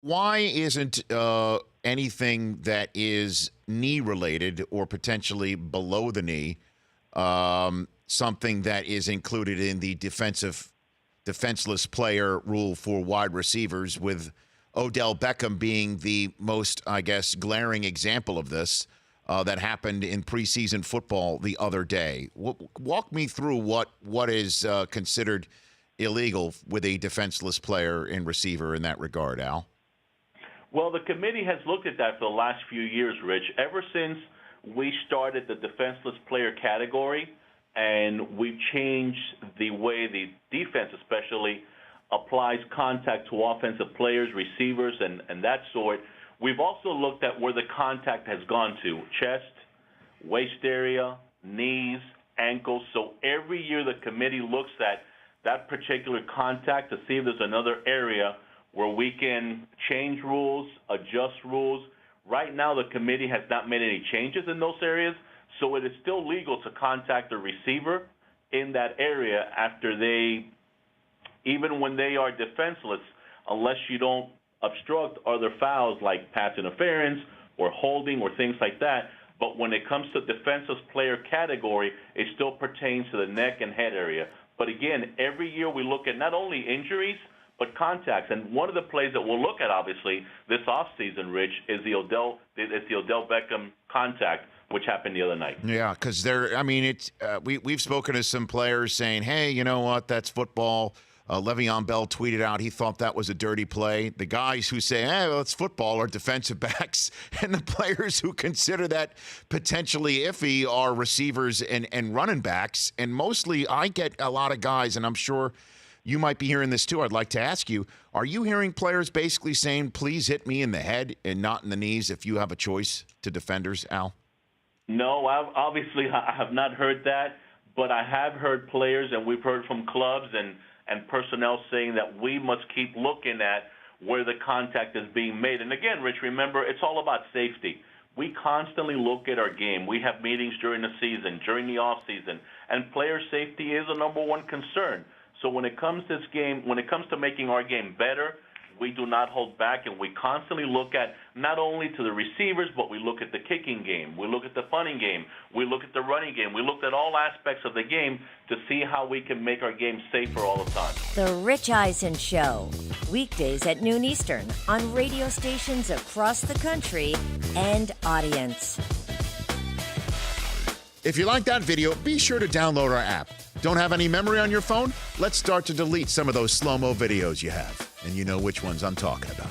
Why isn't anything that is knee related or potentially below the knee something that is included in the defenseless player rule for wide receivers, with Odell Beckham being the most, I guess, glaring example of this that happened in preseason football the other day? Walk me through what is considered illegal with a defenseless player and receiver in that regard, Al. Well, the committee has looked at that for the last few years, Rich. Ever since we started the defenseless player category and we've changed the way the defense especially applies contact to offensive players, receivers, and that sort, we've also looked at where the contact has gone to: chest, waist area, knees, ankles. So every year the committee looks at that particular contact to see if there's another area where we can change rules, adjust rules. Right now, the committee has not made any changes in those areas, so it is still legal to contact the receiver in that area after even when they are defenseless, unless you don't obstruct other fouls like pass interference or holding or things like that. But when it comes to defenseless player category, it still pertains to the neck and head area. But again, every year we look at not only injuries, but contacts. And one of the plays that we'll look at, obviously, this offseason, Rich, is the Odell Beckham contact, which happened the other night. Yeah, because we've spoken to some players saying, hey, you know what, that's football. Le'Veon Bell tweeted out he thought that was a dirty play. The guys who say, hey, well, it's football, are defensive backs. And the players who consider that potentially iffy are receivers and running backs. And mostly I get a lot of guys, and I'm sure you might be hearing this too. I'd like to ask you, are you hearing players basically saying, please hit me in the head and not in the knees if you have a choice, to defenders, Al? No, I have not heard that, but I have heard players, and we've heard from clubs and personnel saying that we must keep looking at where the contact is being made. And again, Rich, remember, it's all about safety. We constantly look at our game. We have meetings during the season, during the off season, and player safety is the number one concern. So when it comes to making our game better, we do not hold back, and we constantly look at not only to the receivers, but we look at the kicking game, we look at the punting game, we look at the running game, we look at all aspects of the game to see how we can make our game safer all the time. The Rich Eisen Show, weekdays at noon Eastern on radio stations across the country and audience. If you like that video, be sure to download our app. Don't have any memory on your phone? Let's start to delete some of those slow-mo videos you have. And you know which ones I'm talking about.